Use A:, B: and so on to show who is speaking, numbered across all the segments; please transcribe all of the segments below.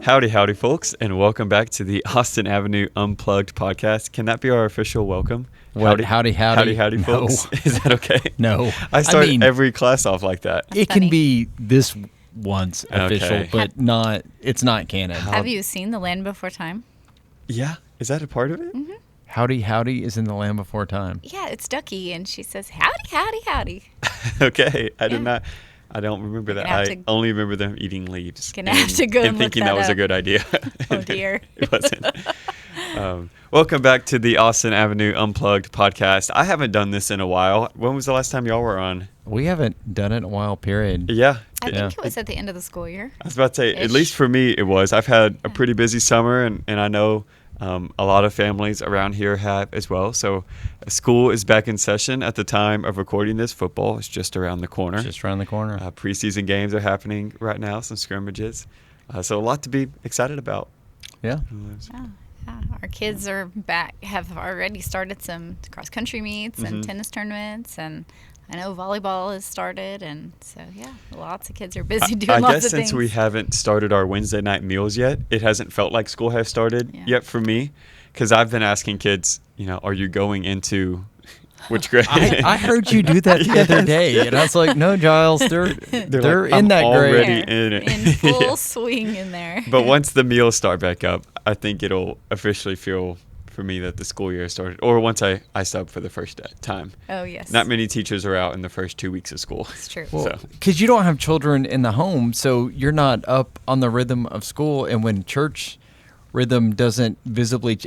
A: Howdy, folks, and welcome back to the Austin Avenue Unplugged podcast. Can that be our official welcome?
B: What? Howdy,
A: Howdy, folks.
B: No.
A: Is that okay?
B: No.
A: I start every class off like that.
B: It can be this once official,
A: Okay.
B: but it's not canon.
C: Have you seen The Land Before Time?
A: Yeah, is that a part of it?
C: Mm-hmm.
B: Howdy is in The Land Before Time.
C: Yeah, it's Ducky, and she says, howdy.
A: Okay, I did
C: Yeah.
A: not. I don't remember that.
C: Gonna have
A: I
C: to-
A: only remember them eating leaves.
C: Gonna have to go and look
A: thinking
C: that
A: that was a
C: up.
A: good idea.
C: Oh, dear.
A: It wasn't. Welcome back to the Austin Avenue Unplugged podcast. I haven't done this in a while. When was the last time y'all were on?
B: We haven't done it in a while, period.
A: Yeah.
C: I
B: Yeah.
C: think it was at the end of the school year.
A: I was about to say, at
C: Ish.
A: least for me, it was. I've had a pretty busy summer, and I know a lot of families around here have as well. So school is back in session at the time of recording this. Football is just around the corner.
B: Just around the corner.
A: Preseason games are happening right now, some scrimmages. So a lot to be excited about.
B: Yeah.
C: Yeah. Our kids are back, have already started some cross-country meets and tennis tournaments, and I know volleyball has started, and so, yeah, lots of kids are busy doing
A: I
C: lots
A: guess
C: of
A: since
C: things.
A: we haven't started our Wednesday night meals yet, it hasn't felt like school has started
C: Yeah.
A: yet for me, because I've been asking kids, are you going into which grade?
B: I heard you do that the other day, and I was like, no, Jyles, they're
A: like,
B: in
A: "I'm
B: that
A: already
B: grade.
A: in it."
C: in full
A: Yeah.
C: swing in there.
A: But once the meals start back up, I think it'll officially feel for me that the school year started. Or once I sub for the first time.
C: Oh, yes.
A: Not many teachers are out in the first 2 weeks of school.
C: It's true.
A: So
B: Because you don't have children in the home, so you're not up on the rhythm of school, and when church rhythm doesn't visibly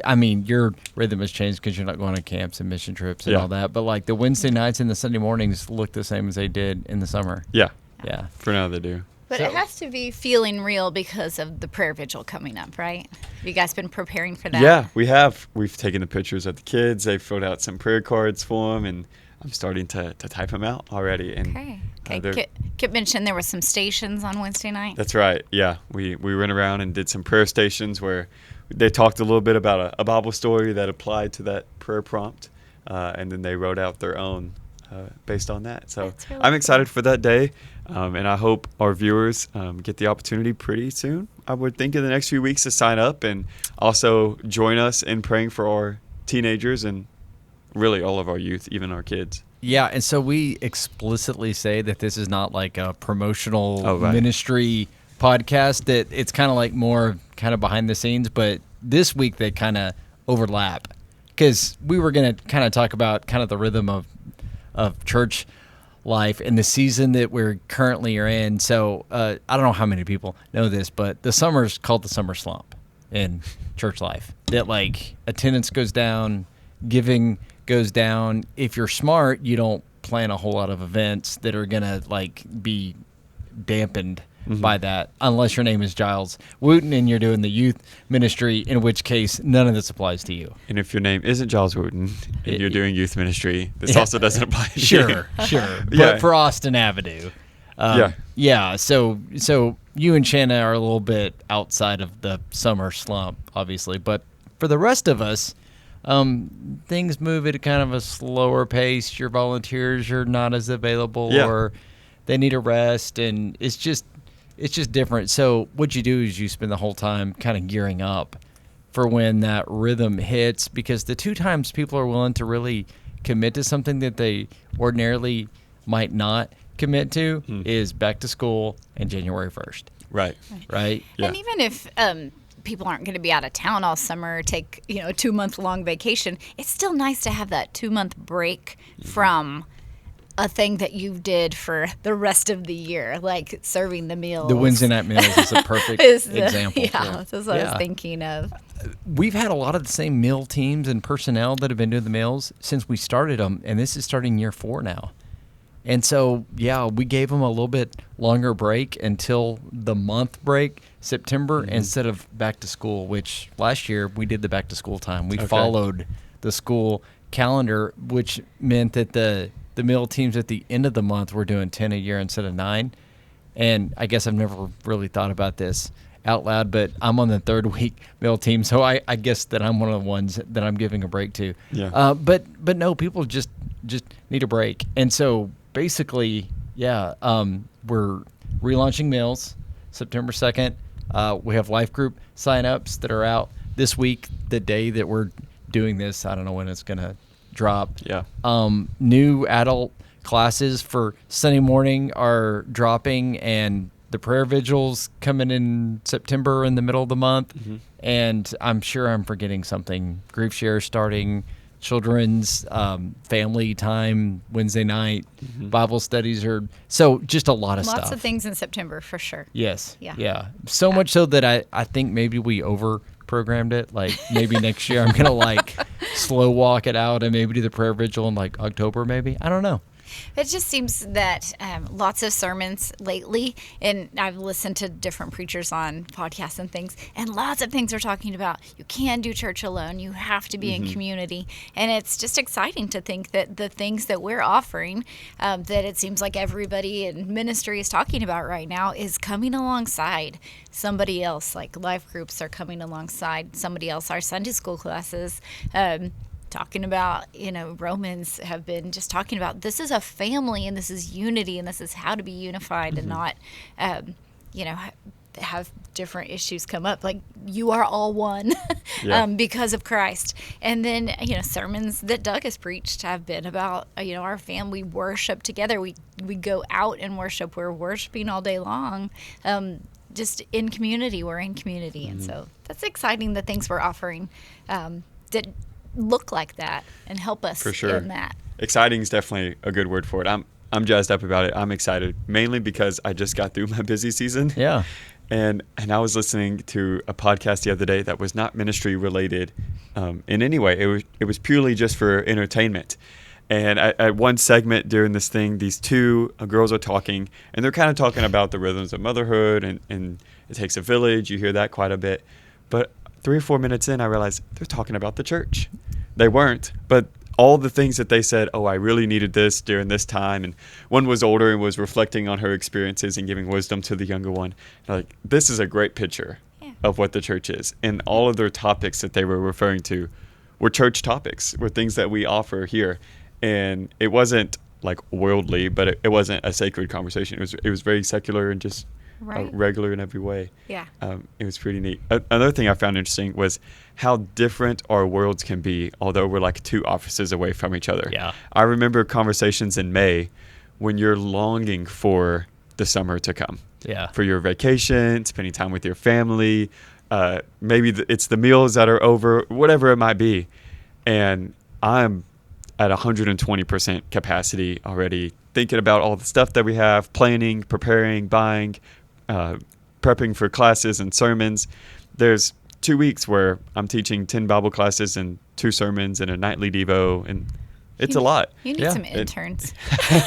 B: your rhythm has changed because you're not going to camps and mission trips and
A: Yeah.
B: all that, but like the Wednesday nights and the Sunday mornings look the same as they did in the summer.
A: yeah,
B: Yeah.
A: for now they do.
C: But it has to be feeling real because of the prayer vigil coming up, right? Have you guys been preparing for that?
A: Yeah, we have. We've taken the pictures of the kids. They've filled out some prayer cards for them, and I'm starting to type them out already. And
C: Okay.
A: they're-
C: Kip mentioned there were some stations on Wednesday night.
A: That's right. Yeah, we went around and did some prayer stations where they talked a little bit about a Bible story that applied to that prayer prompt, and then they wrote out their own based on that. So
C: That's really
A: I'm
C: cool.
A: excited for that day, and I hope our viewers get the opportunity pretty soon. I would think in the next few weeks to sign up and also join us in praying for our teenagers and really all of our youth, even our kids.
B: Yeah, and so we explicitly say that this is not like a promotional
A: right.
B: ministry podcast, that it's kind of like more kind of behind the scenes, but this week they kind of overlap because we were going to kind of talk about kind of the rhythm of church life and the season that we're currently are in. So I don't know how many people know this, but the summer's called the summer slump in church life. That like attendance goes down, giving goes down. If you're smart, you don't plan a whole lot of events that are gonna like be dampened by that, unless your name is Jyles Wootton and you're doing the youth ministry, in which case none of this applies to you.
A: And if your name isn't Jyles Wootton and you're doing youth ministry, this
B: Yeah.
A: also doesn't apply to you.
B: Sure.
A: Yeah.
B: But for Austin Avenue,
A: Yeah.
B: So you and Shanna are a little bit outside of the summer slump, obviously, but for the rest of us, things move at a kind of a slower pace. Your volunteers are not as available,
A: Yeah.
B: or they need a rest, and it's just different. So what you do is you spend the whole time kind of gearing up for when that rhythm hits, because the two times people are willing to really commit to something that they ordinarily might not commit to is back to school and January 1st,
A: Right.
B: right?
A: Yeah.
C: And even if people aren't going to be out of town all summer or take a 2-month-long vacation, it's still nice to have that 2-month break from a thing that you did for the rest of the year, like serving the meals.
B: The Wednesday night meals is a perfect
C: is the-
B: example.
C: Yeah, that's what I was thinking of.
B: We've had a lot of the same meal teams and personnel that have been doing the meals since we started them, and this is starting year 4 now. And so, yeah, we gave them a little bit longer break until the month break, September, instead of back to school, which last year we did the back to school time. We followed the school calendar, which meant that the meal teams at the end of the month were doing 10 a year instead of 9. And I guess I've never really thought about this out loud, but I'm on the 3rd week meal team, so I guess that I'm one of the ones that I'm giving a break to.
A: Yeah.
B: But no, people just need a break. And so basically, we're relaunching meals September 2nd. We have life group signups that are out this week, the day that we're doing this. I don't know when it's going to drop.
A: Yeah.
B: New adult classes for Sunday morning are dropping, and the prayer vigils coming in September in the middle of the month.
A: Mm-hmm.
B: And I'm sure I'm forgetting something. Grief share starting, children's family time Wednesday night, Bible studies are so just a lot of stuff.
C: Lots of things in September for sure.
B: Yes.
C: Yeah.
B: Yeah. So much so that I think maybe we over programmed it. Like maybe next year I'm gonna like slow walk it out and maybe do the prayer vigil in like October maybe. I don't know.
C: It just seems that lots of sermons lately, and I've listened to different preachers on podcasts and things, and lots of things are talking about you can't do church alone. You have to be in community. And it's just exciting to think that the things that we're offering, that it seems like everybody in ministry is talking about right now, is coming alongside somebody else. Like life groups are coming alongside somebody else. Our Sunday school classes, talking about, Romans have been just talking about this is a family and this is unity and this is how to be unified and not, have different issues come up. Like you are all one because of Christ. And then, sermons that Doug has preached have been about, our family worship together. We go out and worship. We're worshiping all day long. Just in community, we're in community. And so that's exciting, the things we're offering that look like that and help us
A: For sure.
C: in that.
A: Exciting is definitely a good word for it. I'm jazzed up about it. I'm excited, mainly because I just got through my busy season.
B: Yeah.
A: And I was listening to a podcast the other day that was not ministry related in any way. It was purely just for entertainment. And at one segment during this thing, these two girls are talking, and they're kind of talking about the rhythms of motherhood, and it takes a village. You hear that quite a bit. But 3 or 4 minutes in, I realized they're talking about the church. They weren't, but all the things that they said, I really needed this during this time. And one was older and was reflecting on her experiences and giving wisdom to the younger one. Like, this is a great picture of what the church is. And all of their topics that they were referring to were church topics, were things that we offer here. And it wasn't like worldly, but it wasn't a sacred conversation. It was very secular and just regular in every way.
C: Yeah.
A: It was pretty neat. Another thing I found interesting was how different our worlds can be, although we're like 2 offices away from each other.
B: Yeah.
A: I remember conversations in May when you're longing for the summer to come.
B: Yeah.
A: For your vacation, spending time with your family. Maybe it's the meals that are over, whatever it might be. And I'm at 120% capacity already, thinking about all the stuff that we have, planning, preparing, buying, prepping for classes and sermons. There's 2 weeks where I'm teaching 10 Bible classes and 2 sermons and a nightly Devo, and it's a lot.
C: You need some interns.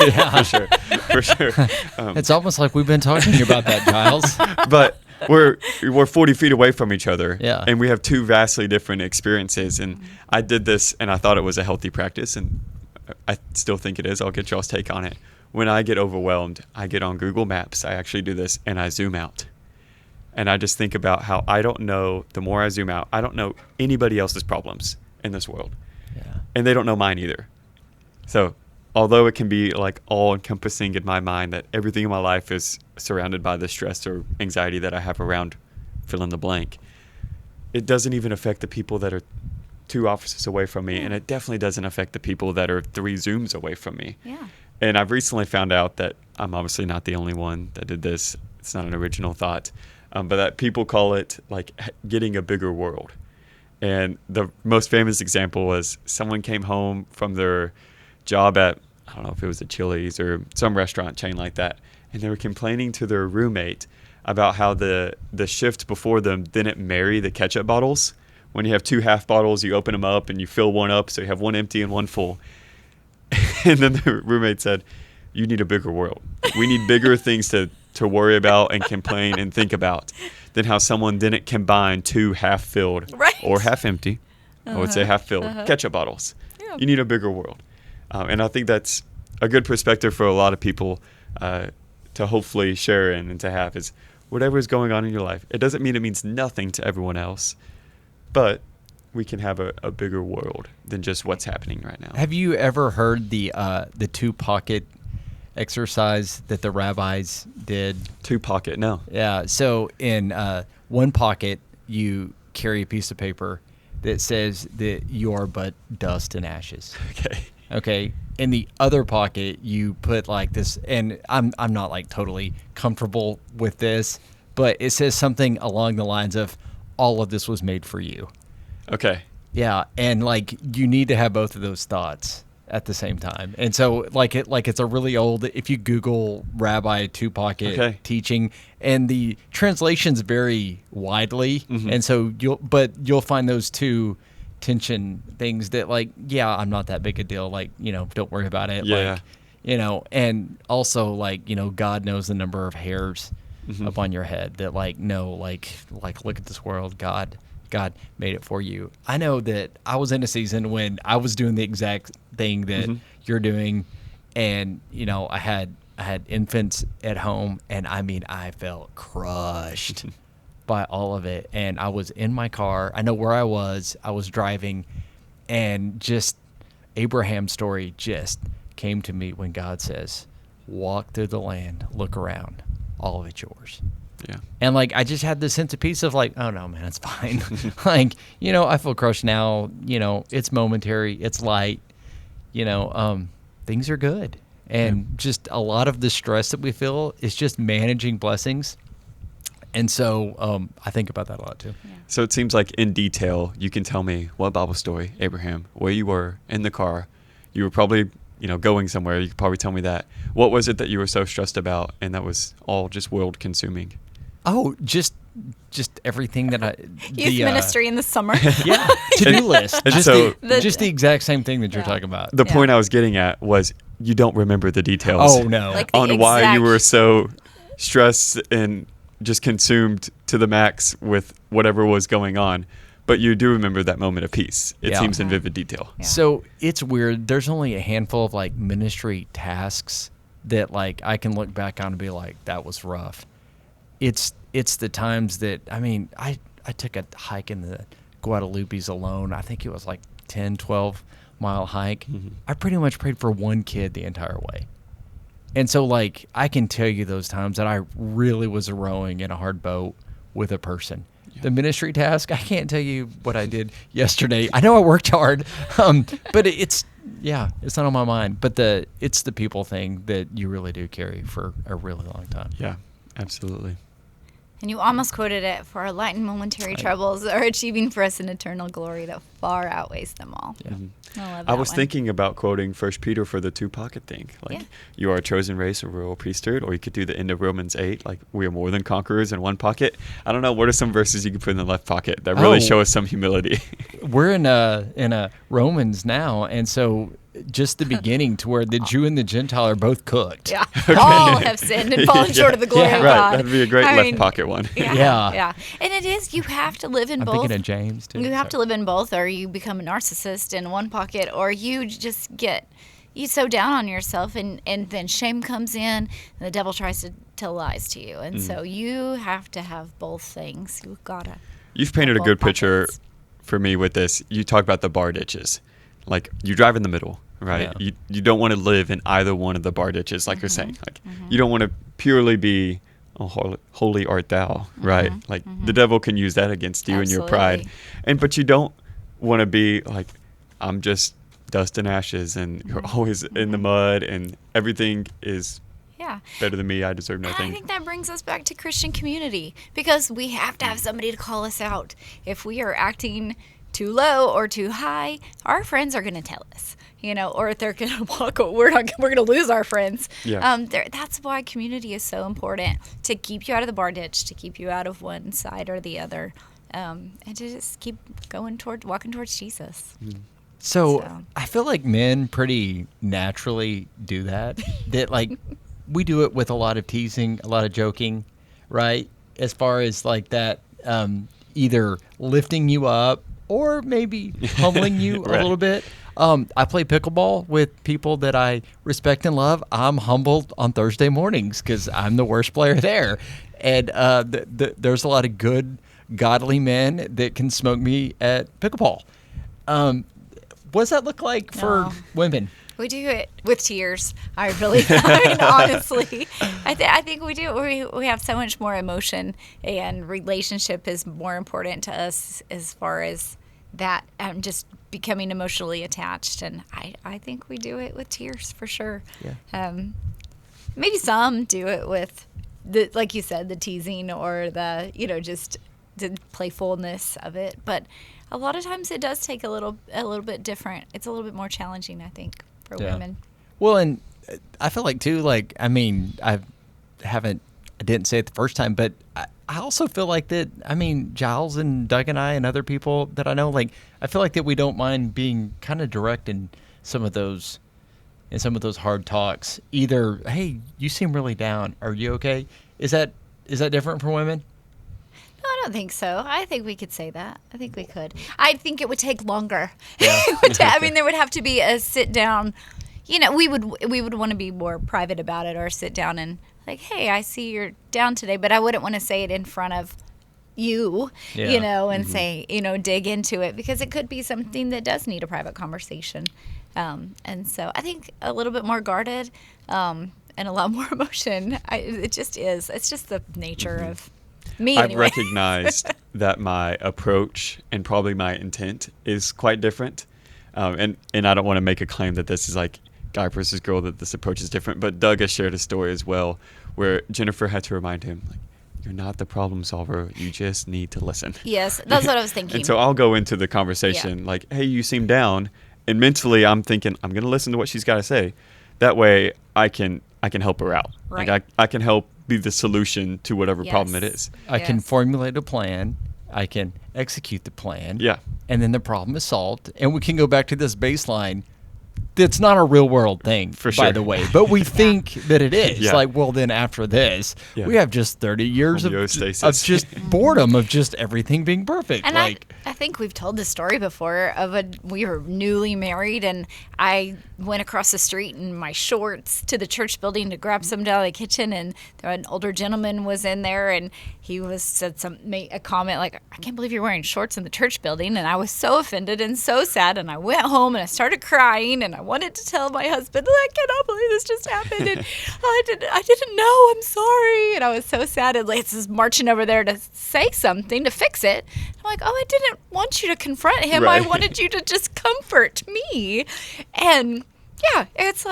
B: Yeah.
A: For sure.
B: It's almost like we've been talking about that, Jyles.
A: But we're 40 feet away from each other, and we have 2 vastly different experiences. And I did this, and I thought it was a healthy practice, and I still think it is. I'll get y'all's take on it. When I get overwhelmed, I get on Google Maps. I actually do this, and I zoom out. And I just think about how I don't know, the more I zoom out, I don't know anybody else's problems in this world.
B: Yeah.
A: And they don't know mine either. So although it can be like all-encompassing in my mind that everything in my life is surrounded by the stress or anxiety that I have around fill in the blank, it doesn't even affect the people that are 2 offices away from me, and it definitely doesn't affect the people that are 3 Zooms away from me.
C: Yeah.
A: And I've recently found out that I'm obviously not the only one that did this. It's not an original thought, but that people call it like getting a bigger world. And the most famous example was someone came home from their job at, I don't know if it was a Chili's or some restaurant chain like that, and they were complaining to their roommate about how the shift before them didn't marry the ketchup bottles. When you have 2 half bottles, you open them up and you fill one up, so you have one empty and one full. And then the roommate said, you need a bigger world. We need bigger things to worry about and complain and think about than how someone didn't combine 2 half-filled or half-empty, I would say half-filled, ketchup bottles. Yeah. You need a bigger world. And I think that's a good perspective for a lot of people to hopefully share in and to have is whatever is going on in your life. It doesn't mean it means nothing to everyone else, but we can have a bigger world than just what's happening right now.
B: Have you ever heard the 2-pocket exercise that the rabbis did?
A: 2-pocket, no.
B: Yeah. So in one pocket you carry a piece of paper that says that you are but dust and ashes. Okay. In the other pocket, you put like this, and I'm not like totally comfortable with this, but it says something along the lines of, all of this was made for you.
A: Okay.
B: Yeah, and like you need to have both of those thoughts at the same time. And so it's a really old, if you Google rabbi two-pocket teaching, and the translations vary widely, and so you'll find those two tension things that like, yeah, I'm not that big a deal, like, don't worry about it.
A: Yeah.
B: Like, and also like, God knows the number of hairs up on your head, that like, no, like look at this world, God made it for you. I know that I was in a season when I was doing the exact thing that you're doing, and I had infants at home, and I mean, I felt crushed by all of it. And I was in my car. I know where I was driving, and just Abraham's story just came to me when God says, walk through the land, look around, all of it's yours.
A: Yeah.
B: And like, I just had this sense of peace of like, oh no, man, it's fine. Like, I feel crushed now, it's momentary, it's light, things are good. And just a lot of the stress that we feel is just managing blessings. And so I think about that a lot too.
C: Yeah.
A: So it seems like in detail, you can tell me what Bible story, Abraham, where you were in the car. You were probably, going somewhere. You could probably tell me that. What was it that you were so stressed about, and that was all just world consuming?
B: Oh, just everything that
C: youth ministry in the summer.
B: Yeah, to-do list.
A: And
B: just
A: so
B: just the exact same thing that you're talking about.
A: The point I was getting at was you don't remember the details.
B: Oh no,
C: like
A: on why you were so stressed and just consumed to the max with whatever was going on. But you do remember that moment of peace. It seems in vivid detail.
C: Yeah.
B: So it's weird. There's only a handful of like ministry tasks that like I can look back on and be like, that was rough. It's the times that, I mean, I took a hike in the Guadalupes alone. I think it was like 10, 12-mile hike. I pretty much prayed for one kid the entire way. And so like, I can tell you those times that I really was rowing in a hard boat with a person. The ministry task, I can't tell you what I did yesterday. I know I worked hard, but it's not on my mind. But it's the people thing that you really do carry for a really long time.
A: Yeah, absolutely.
C: And you almost quoted it, for our light and momentary troubles are achieving for us an eternal glory that far outweighs them all.
B: Yeah.
C: I love
A: I
C: that
A: was
C: one.
A: thinking about quoting 1 Peter for the two-pocket thing. Like, you are a chosen race, a royal priesthood, or you could do the end of Romans 8, like, we are more than conquerors in one pocket. I don't know, what are some verses you could put in the left pocket that really show us some humility?
B: We're in a Romans now, and so just the beginning to where the Jew and the Gentile are both cooked.
C: Yeah. All have sinned and fallen short of the glory of
A: Right,
C: God.
A: that'd be a great left pocket one.
B: Yeah.
C: And it is, you have to live in
B: I'm
C: both.
B: thinking of James too.
C: You have to live in both, or you become a narcissist in one pocket, or you just you so down on yourself, and then shame comes in, and the devil tries to tell lies to you. And so you have to have both things.
A: You've painted a good picture for me with this. You talk about the bar ditches. Like, you drive in the middle, right?
B: Yeah.
A: You don't want to live in either one of the bar ditches, like you're saying. Like, you don't want to purely be, oh, holy art thou, right? Like, the devil can use that against you and your pride. But you don't want to be like, I'm just dust and ashes, and you're always in the mud, and everything is better than me. I deserve nothing.
C: And I think that brings us back to Christian community, because we have to have somebody to call us out. If we are acting too low or too high, our friends are going to tell us, or if they're going to walk, we're going to lose our friends.
A: Yeah.
C: That's why community is so important, to keep you out of the bar ditch, to keep you out of one side or the other, and to just keep walking towards Jesus.
B: So I feel like men pretty naturally do that. That like we do it with a lot of teasing, a lot of joking, right? As far as like that, either lifting you up or maybe humbling you a little bit. I play pickleball with people that I respect and love. I'm humbled on Thursday mornings because I'm the worst player there. And there's a lot of good, godly men that can smoke me at pickleball. What does that look like for women?
C: We do it with tears. I really, honestly, I think we do. We have so much more emotion, and relationship is more important to us as far as that. Just becoming emotionally attached, and I think we do it with tears for sure.
B: Yeah.
C: Maybe some do it with like you said, the teasing or the just the playfulness of it, but a lot of times it does take a little bit different. It's a little bit more challenging, I think, for women.
B: Well, and I feel like too, I didn't say it the first time, but I also feel like that, Jyles and Doug and I and other people that I know, I feel like that we don't mind being kind of direct in some of those hard talks. Either, hey, you seem really down. Are you okay? Is that different for women?
C: No, I don't think so. I think we could say that. I think we could. I think it would take longer.
B: Yeah.
C: There would have to be a sit down. We would want to be more private about it, or sit down and hey, I see you're down today, but I wouldn't want to say it in front of you, and say, dig into it, because it could be something that does need a private conversation. And so I think a little bit more guarded, and a lot more emotion. It just is. It's just the nature of me.
A: I've
C: anyway.
A: recognized that my approach and probably my intent is quite different. And I don't want to make a claim that this is guy versus girl, that this approach is different. But Doug has shared a story as well where Jennifer had to remind him, you're not the problem solver. You just need to listen.
C: Yes, that's what I was thinking.
A: And so I'll go into the conversation hey, you seem down. And mentally, I'm thinking, I'm going to listen to what she's got to say. That way, I can help her out.
C: Right.
A: I can help be the solution to whatever problem it is.
B: I can formulate a plan. I can execute the plan.
A: Yeah.
B: And then the problem is solved. And we can go back to this baseline. That's not a real world thing,
A: For sure.
B: by the way. But we think that it is.
A: Yeah.
B: Well, then after this, we have just 30 years of just boredom of just everything being perfect.
C: And I think we've told this story before we were newly married, and I went across the street in my shorts to the church building to grab something out of the kitchen, and an older gentleman was in there, and he made a comment I can't believe you're wearing shorts in the church building. And I was so offended and so sad, and I went home and I started crying, and I wanted to tell my husband, I cannot believe this just happened, and I didn't know, I'm sorry. And I was so sad, and Lance is marching over there to say something to fix it. I'm I didn't want you to confront him.
A: Right.
C: I wanted you to just comfort me. And it's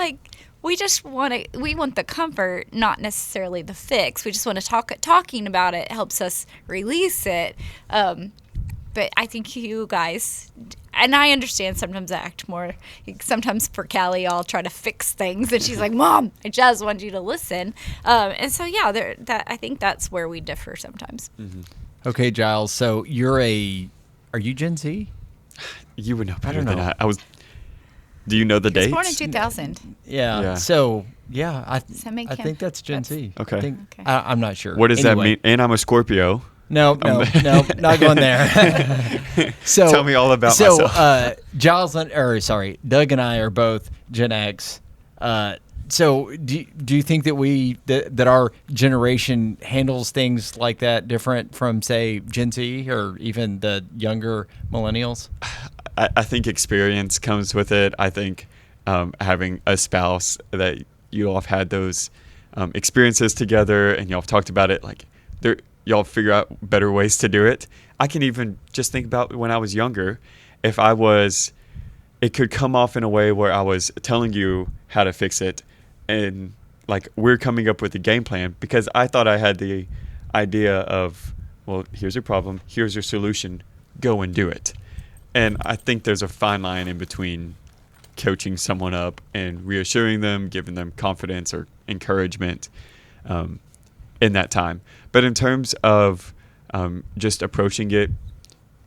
C: we want the comfort, not necessarily the fix. We just want to talking about it helps us release it. But I think you guys, and I understand sometimes I act more, sometimes for Callie, I'll try to fix things. And she's like, Mom, I just want you to listen. And so, I think that's where we differ sometimes.
A: Mm-hmm.
B: Okay, Jyles. So are you Gen Z?
A: You would know better
B: I don't
A: than
B: know.
A: I was. Do you know the dates?
C: He was born in 2000.
B: Yeah. So, I
C: Does that make him?
B: think that's Gen Z.
A: Okay.
C: Okay.
B: I'm not sure.
A: What does that
B: Anyway.
A: mean? And I'm a Scorpio.
B: No, not going there. So
A: Tell me all about myself.
B: Jyles, Doug and I are both Gen X. So do you think that our generation handles things like that different from, say, Gen Z or even the younger millennials?
A: I think experience comes with it. I think having a spouse that you all have had those experiences together and y'all have talked about it, y'all figure out better ways to do it. I can even just think about when I was younger, it could come off in a way where I was telling you how to fix it, and we're coming up with a game plan because I thought I had the idea of, well, here's your problem, here's your solution, go and do it. And I think there's a fine line in between coaching someone up and reassuring them, giving them confidence or encouragement in that time. But in terms of just approaching it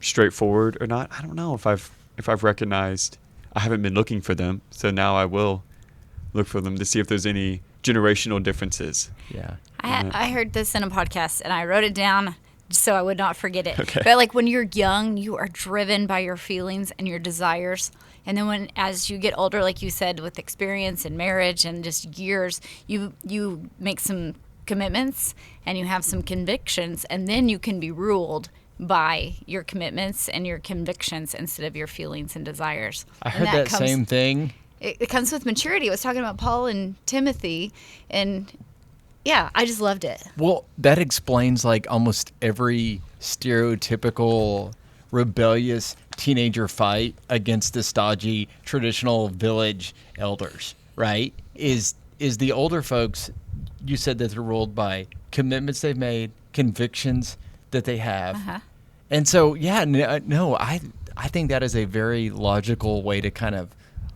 A: straightforward or not, I don't know if I've recognized. I haven't been looking for them, so now I will look for them to see if there's any generational differences.
B: Yeah.
C: I heard this in a podcast, and I wrote it down so I would not forget it.
A: Okay.
C: But when you're young, you are driven by your feelings and your desires. And then as you get older, like you said, with experience and marriage and just years, you make some commitments and you have some convictions, and then you can be ruled by your commitments and your convictions instead of your feelings and desires.
B: I heard that same thing
C: it comes with maturity. I was talking about Paul and Timothy, and yeah, I just loved it.
B: Well, that explains like almost every stereotypical rebellious teenager fight against the stodgy traditional village elders, right? Is the older folks, you said that they're ruled by commitments they've made, convictions that they have.
C: Uh-huh.
B: And so, yeah, no, I think that is a very logical way to kind of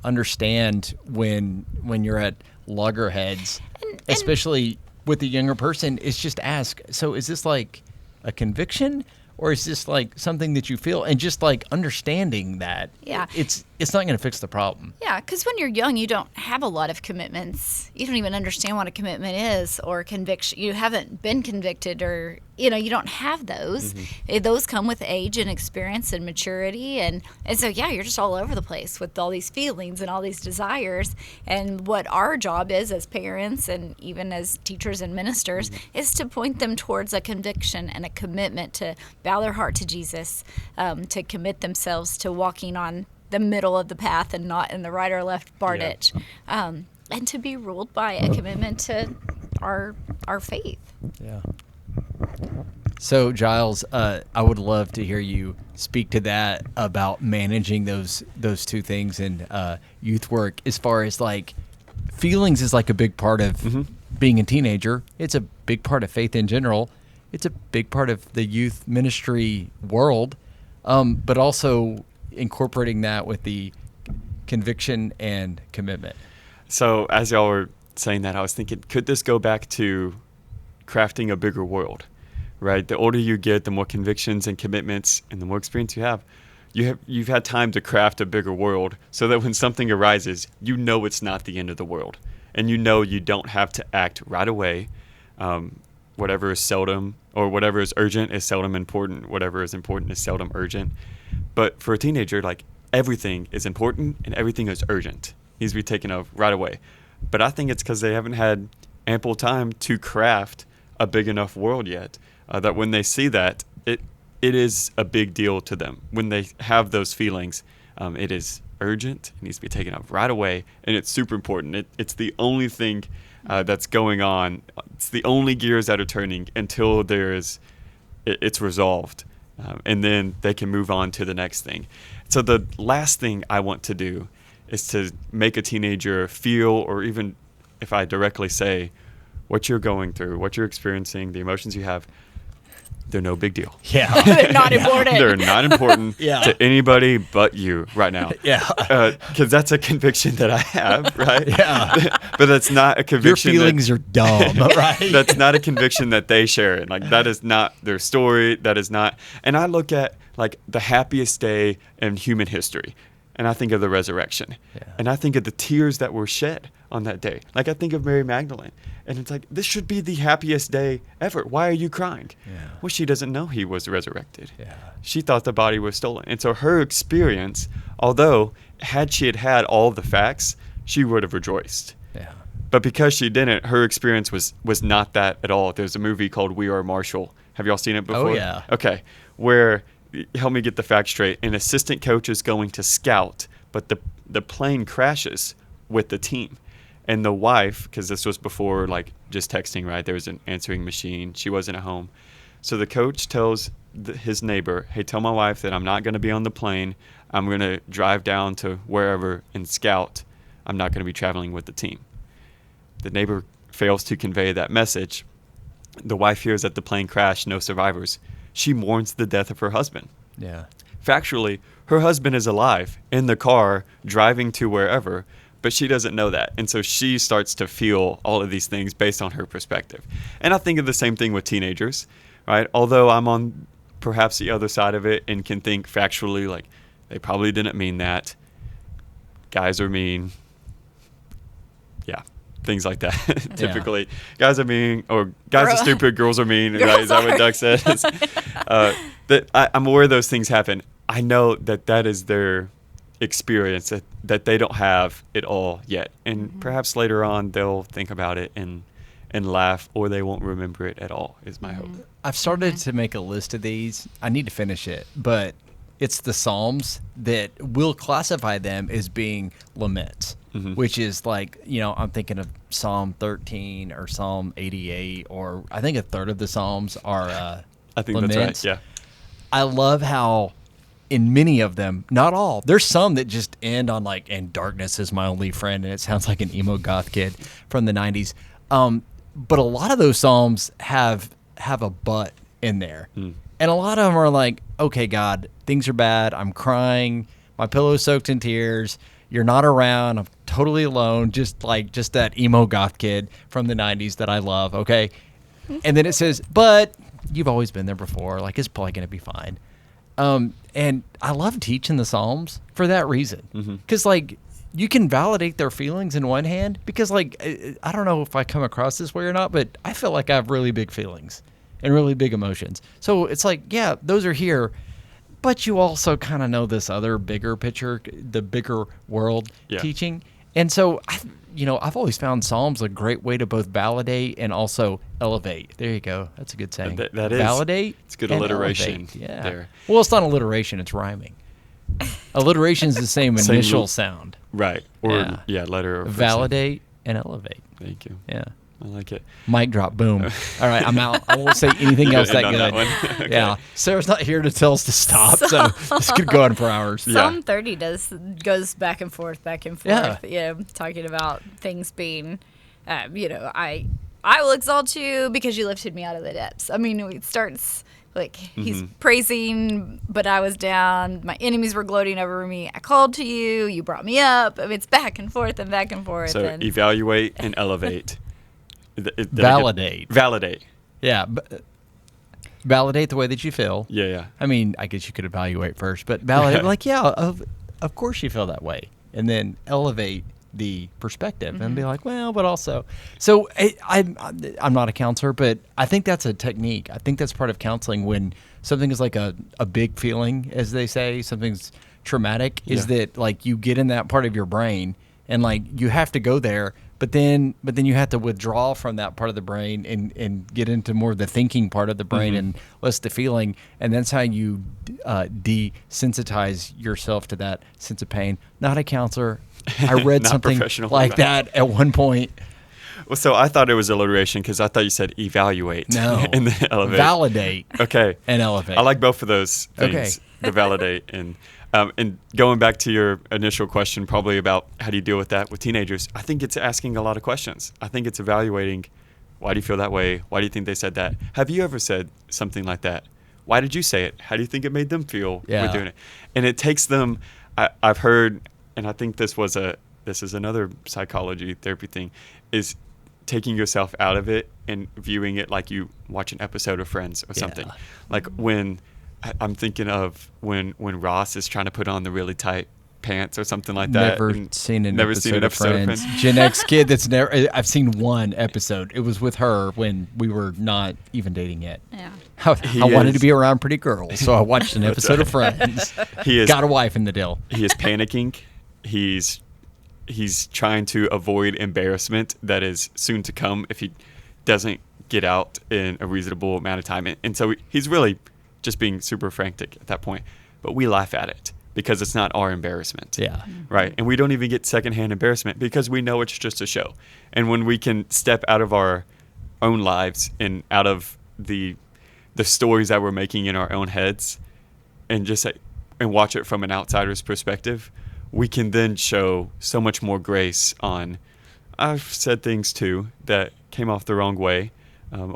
B: understand when you're at loggerheads, especially with the younger person, is just ask, so is this like a conviction, or is this like something that you feel? And just like understanding that,
C: Yeah.
B: it's not going to fix the problem.
C: Yeah, because when you're young, you don't have a lot of commitments. You don't even understand what a commitment is or conviction. You haven't been convicted, or you don't have those. Those come with age and experience and maturity, and so yeah, you're just all over the place with all these feelings and all these desires. And what our job is as parents and even as teachers and ministers is to point them towards a conviction and a commitment to bow their heart to Jesus, to commit themselves to walking on the middle of the path and not in the right or left bar ditch, and to be ruled by a commitment to our faith.
B: Yeah. So, Jyles, I would love to hear you speak to that about managing those two things in youth work. As far as like feelings is like a big part of being a teenager. It's a big part of faith in general. It's a big part of the youth ministry world, but also incorporating that with the conviction and commitment.
A: So as y'all were saying that, I was thinking, could this go back to crafting a bigger world, right? The older you get, the more convictions and commitments and the more experience you've had time to craft a bigger world, so that when something arises, you know it's not the end of the world, and you know you don't have to act right away. Whatever is seldom, or whatever is urgent is seldom important. Whatever is important is seldom urgent. But for a teenager, like, everything is important and everything is urgent. Needs to be taken of right away. But I think it's because they haven't had ample time to craft a big enough world yet, that when they see that, it is a big deal to them. When they have those feelings, it is urgent. It needs to be taken up right away, and it's super important. It's the only thing that's going on. It's the only gears that are turning until it's resolved. And then they can move on to the next thing. So the last thing I want to do is to make a teenager feel, or even if I directly say, what you're going through, what you're experiencing, the emotions you have, they're no big deal.
B: Yeah.
C: They're not important.
A: They're not important to anybody but you right now.
B: Yeah.
A: Because that's a conviction that I have, right?
B: Yeah.
A: But that's not a conviction.
B: Your feelings are dumb, right?
A: That's not a conviction that they share. And like, that is not their story. That is not. And I look at like the happiest day in human history, and I think of the resurrection.
B: Yeah.
A: And I think of the tears that were shed on that day. Like, I think of Mary Magdalene. And it's like, this should be the happiest day ever. Why are you crying?
B: Yeah.
A: Well, she doesn't know he was resurrected.
B: Yeah.
A: She thought the body was stolen. And so her experience, although had she had all the facts, she would have rejoiced.
B: Yeah.
A: But because she didn't, her experience was not that at all. There's a movie called We Are Marshall. Have y'all seen it before?
B: Oh, yeah.
A: Okay. Where, help me get the facts straight, an assistant coach is going to scout, but the plane crashes with the team. And the wife, because this was before like just texting, right? There was an answering machine. She wasn't at home. So the coach tells his neighbor, hey, tell my wife that I'm not going to be on the plane. I'm going to drive down to wherever and scout. I'm not going to be traveling with the team. The neighbor fails to convey that message. The wife hears that the plane crashed, no survivors. She mourns the death of her husband.
B: Yeah.
A: Factually, her husband is alive in the car driving to wherever, but she doesn't know that. And so she starts to feel all of these things based on her perspective. And I think of the same thing with teenagers, right? Although I'm on perhaps the other side of it and can think factually, like, they probably didn't mean that. Guys are mean. Yeah, things like that. Typically, guys are mean, or guys are stupid, girls are mean. Right? Is that what Doug says? That I'm aware those things happen. I know that is their experience, that they don't have it all yet, and perhaps later on they'll think about it and laugh, or they won't remember it at all, is my hope.
B: I've started to make a list of these. I need to finish it, but it's the Psalms that we'll classify them as being laments, which is like, I'm thinking of Psalm 13 or Psalm 88, or I think a third of the Psalms are
A: I think
B: laments.
A: that's right. Yeah.
B: I love how in many of them, not all, there's some that just end on like, and darkness is my only friend, and it sounds like an emo goth kid from the 90s. But a lot of those Psalms have a but in there. And a lot of them are like, okay, God, things are bad. I'm crying. My pillow's soaked in tears. You're not around. I'm totally alone. Just that emo goth kid from the 90s that I love. Okay. And then it says, but you've always been there before. Like, it's probably going to be fine. And I love teaching the Psalms for that reason. Because, like, you can validate their feelings in one hand. Because, like, I don't know if I come across this way or not, but I feel like I have really big feelings and really big emotions. So it's like, yeah, those are here. But you also kind of know this other bigger picture, the bigger world teaching. And so, I've always found Psalms a great way to both validate and also elevate. There you go. That's a good saying.
A: That is.
B: Validate.
A: It's good alliteration.
B: Elevate. Yeah.
A: There.
B: Well, it's not alliteration. It's rhyming. Alliteration is the same initial sound.
A: Right. Or, letter. Or
B: Validate and elevate.
A: Thank you.
B: Yeah.
A: I like it.
B: Mic drop. Boom. All right, I'm out. I won't say anything else that good.
A: That okay.
B: Yeah. Sarah's not here to tell us to stop, so this could go on for hours.
C: Psalm 30 goes back and forth.
B: Yeah.
C: Talking about things being, I will exalt you because you lifted me out of the depths. I mean, it starts like he's praising, but I was down. My enemies were gloating over me. I called to you. You brought me up. I mean, it's back and forth and back and forth.
A: So evaluate and elevate.
B: Validate.
A: Validate.
B: Yeah. Validate the way that you feel.
A: Yeah.
B: I mean, I guess you could evaluate first, but validate, like, of course you feel that way. And then elevate the perspective and be like, well, but also. So I'm not a counselor, but I think that's a technique. I think that's part of counseling when something is like a big feeling, as they say, something's traumatic, is that like you get in that part of your brain and like you have to go there. But then you have to withdraw from that part of the brain and get into more of the thinking part of the brain and less the feeling. And that's how you desensitize yourself to that sense of pain. Not a counselor. I read something like that at one point.
A: Well, so I thought it was alliteration because I thought you said evaluate.
B: No.
A: And then elevate.
B: Validate.
A: Okay.
B: And elevate.
A: I like both of those things.
B: Okay.
A: The validate and going back to your initial question, probably about how do you deal with that with teenagers, I think it's asking a lot of questions. I think it's evaluating, why do you feel that way? Why do you think they said that? Have you ever said something like that? Why did you say it? How do you think it made them feel with doing it? And it takes them, I've heard, and I think this is another psychology therapy thing, is taking yourself out of it and viewing it like you watch an episode of Friends or something. Like when... I'm thinking of when Ross is trying to put on the really tight pants or something like that.
B: Never seen an episode of Friends.
A: Friends.
B: Gen X kid that's never. I've seen one episode. It was with her when we were not even dating yet.
C: Yeah.
B: I wanted to be around pretty girls, so I watched an episode of Friends. Got a wife in the deal.
A: He is panicking. He's trying to avoid embarrassment that is soon to come if he doesn't get out in a reasonable amount of time. And so he's really just being super frantic at that point. But we laugh at it because it's not our embarrassment.
B: Yeah.
A: Right. And we don't even get secondhand embarrassment because we know it's just a show. And when we can step out of our own lives and out of the stories that we're making in our own heads and just and watch it from an outsider's perspective, we can then show so much more grace on, I've said things too that came off the wrong way.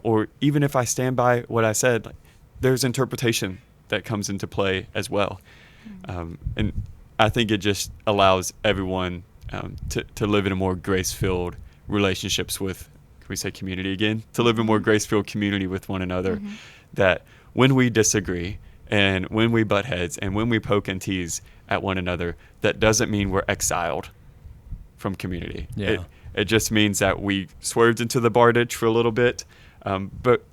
A: Or even if I stand by what I said, there's interpretation that comes into play as well. And I think it just allows everyone to live in a more grace-filled relationships with, can we say community again? To live in more grace-filled community with one another. That when we disagree and when we butt heads and when we poke and tease at one another, that doesn't mean we're exiled from community.
B: Yeah.
A: It just means that we swerved into the bar ditch for a little bit, but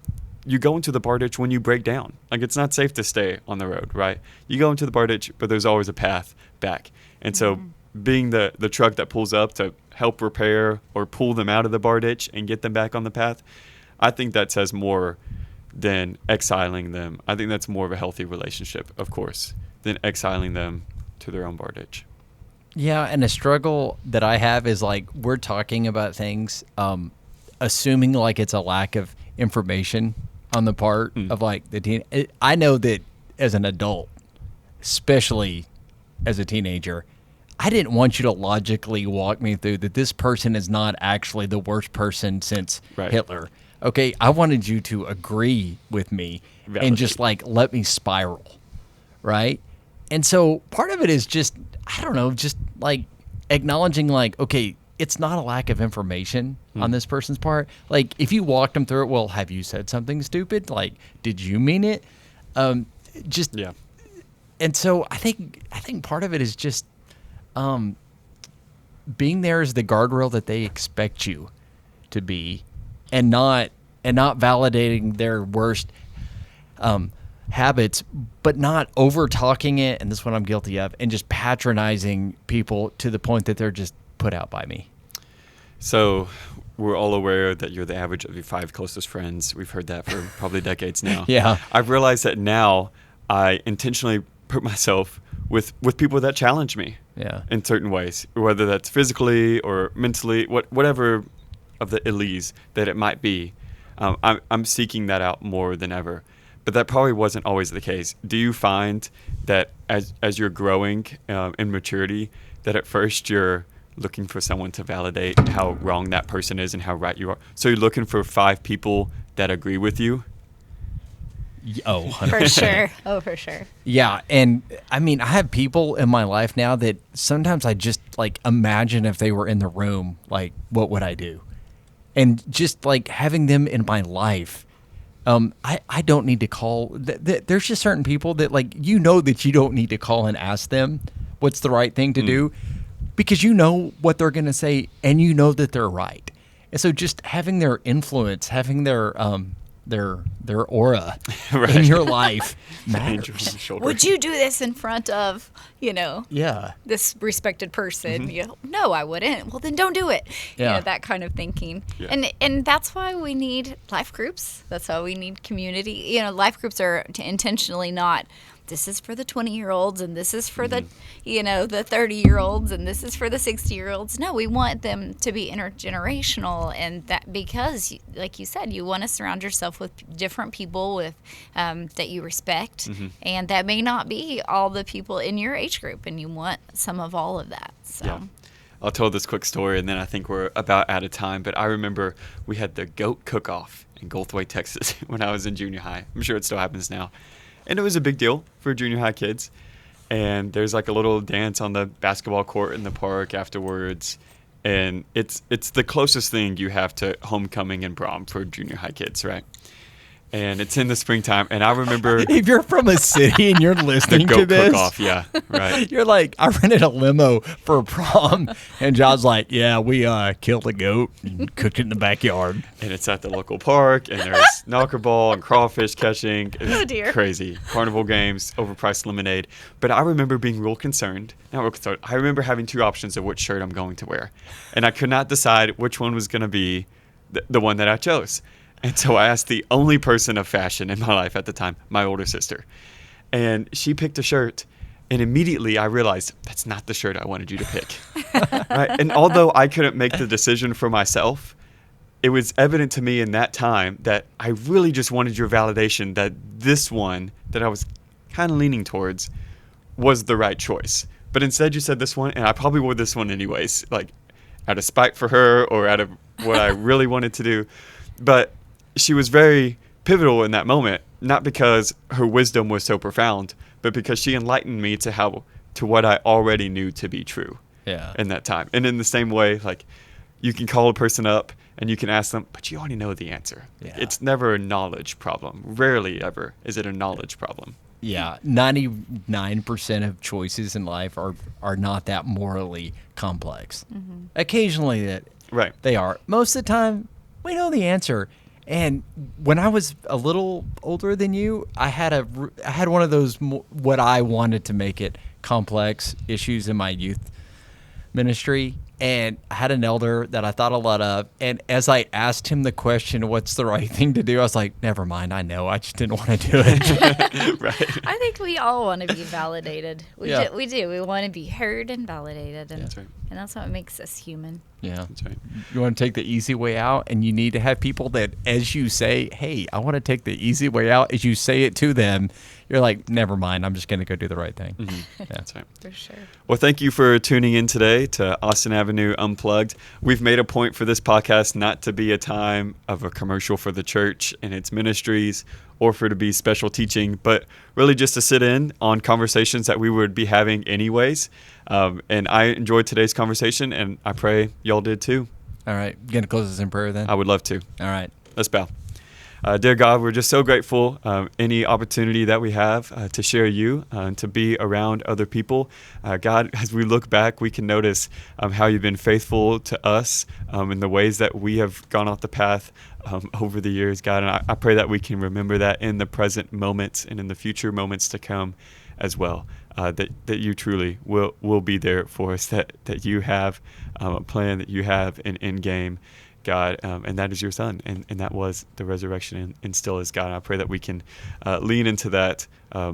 A: you go into the bar ditch when you break down. Like, it's not safe to stay on the road, right? You go into the bar ditch, but there's always a path back. And so being the truck that pulls up to help repair or pull them out of the bar ditch and get them back on the path, I think that says more than exiling them. I think that's more of a healthy relationship, of course, than exiling them to their own bondage.
B: Yeah, and a struggle that I have is like we're talking about things, assuming like it's a lack of information on the part of like the teen. I know that as an adult, especially as a teenager, I didn't want you to logically walk me through that this person is not actually the worst person since Hitler. Okay, I wanted you to agree with me and just like let me spiral, right? And so part of it is just, I don't know, just like acknowledging like, okay, it's not a lack of information on this person's part. Like if you walked them through it, well, have you said something stupid? Like, did you mean it? And so I think part of it is just being there as the guardrail that they expect you to be, and not validating their worst habits, but not over talking it. And this is what I'm guilty of, and just patronizing people to the point that they're just put out by me.
A: So we're all aware that you're the average of your 5 closest friends. We've heard that for probably decades now.
B: Yeah.
A: I've realized that now I intentionally put myself with people that challenge me in certain ways, whether that's physically or mentally, whatever of the illies that it might be. I'm seeking that out more than ever. But that probably wasn't always the case. Do you find that as you're growing in maturity, that at first you're looking for someone to validate how wrong that person is and how right you are? So you're looking for 5 people that agree with you?
B: Oh, 100%.
C: For sure. Oh, for sure.
B: Yeah, and I mean, I have people in my life now that sometimes I just like imagine if they were in the room, like what would I do? And just like having them in my life, I don't need to call. There's just certain people that like you know that you don't need to call and ask them what's the right thing to do, because you know what they're going to say and you know that they're right. And so just having their influence, having their aura in your life matters.
C: Would you do this in front of,
B: Yeah.
C: this respected person? No, I wouldn't. Well, then don't do it.
B: Yeah.
C: That kind of thinking.
A: Yeah.
C: And that's why we need life groups. That's why we need community. Life groups are intentionally not, this is for the 20-year-olds and this is for the, the 30-year-olds and this is for the 60-year-olds. No, we want them to be intergenerational, and that because, like you said, you want to surround yourself with different people with that you respect, and that may not be all the people in your age group, and you want some of all of that. So.
A: Yeah. I'll tell this quick story, and then I think we're about out of time. But I remember we had the goat cook-off in Goldthwaite, Texas, when I was in junior high. I'm sure it still happens now. And it was a big deal for junior high kids. And there's like a little dance on the basketball court in the park afterwards. And it's the closest thing you have to homecoming and prom for junior high kids, right? And it's in the springtime. And I remember...
B: If you're from a city and you're listening
A: the
B: to
A: goat
B: this...
A: cook-off, yeah, right.
B: You're like, I rented a limo for prom. And John's like, yeah, we killed a goat and cooked it in the backyard.
A: And it's at the local park, and there's knockerball and crawfish catching. It's
C: Oh, dear.
A: Crazy. Carnival games, overpriced lemonade. But I remember being real concerned. Not real concerned. I remember having 2 options of which shirt I'm going to wear. And I could not decide which one was going to be the one that I chose. And so I asked the only person of fashion in my life at the time, my older sister. And she picked a shirt. And immediately I realized that's not the shirt I wanted you to pick. Right? And although I couldn't make the decision for myself, it was evident to me in that time that I really just wanted your validation that this one that I was kind of leaning towards was the right choice. But instead you said this one, and I probably wore this one anyways, like out of spite for her or out of what I really wanted to do. But she was very pivotal in that moment, not because her wisdom was so profound, but because she enlightened me to what I already knew to be true in that time. And in the same way, like you can call a person up and you can ask them, but you already know the answer.
B: Yeah.
A: It's never a knowledge problem. Rarely ever is it a knowledge problem.
B: Yeah, 99% of choices in life are not that morally complex. Occasionally they are. Most of the time, we know the answer. And when I was a little older than you, I had one of those what I wanted to make it complex issues in my youth ministry, And I had an elder that I thought a lot of. And as I asked him the question, what's the right thing to do? I was like, never mind. I know. I just didn't want to do it.
A: Right.
C: I think we all want to be validated. We do. We want to be heard and validated. And,
A: That's right.
C: and that's what makes us human.
B: Yeah.
A: That's right.
B: You want to take the easy way out, and you need to have people that, as you say, hey, I want to take the easy way out, as you say it to them, you're like, never mind, I'm just going to go do the right thing.
A: Mm-hmm.
B: Yeah.
A: That's right.
C: For sure.
A: Well, thank you for tuning in today to Austin Avenue Unplugged. We've made a point for this podcast not to be a time of a commercial for the church and its ministries or for it to be special teaching, but really just to sit in on conversations that we would be having anyways. And I enjoyed today's conversation, and I pray y'all did too.
B: All right. You going to close us in prayer then?
A: I would love to.
B: All right.
A: Let's bow. Dear God, we're just so grateful any opportunity that we have to share you and to be around other people. God, as we look back, we can notice how you've been faithful to us in the ways that we have gone off the path over the years, God. And I pray that we can remember that in the present moments and in the future moments to come as well. That you truly will be there for us, that you have a plan, that you have an end game, God, and that is your Son, and that was the resurrection and still is, God. And I pray that we can lean into that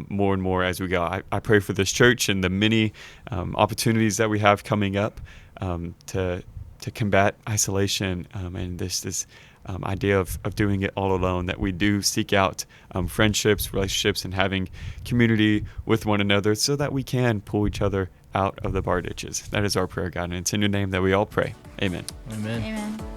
A: more and more as we go. I pray for this church and the many opportunities that we have coming up to combat isolation and this idea of doing it all alone, that we do seek out friendships, relationships, and having community with one another so that we can pull each other out of the bar ditches. That is our prayer, God, and it's in your name that we all pray. Amen.
B: Amen.
C: Amen.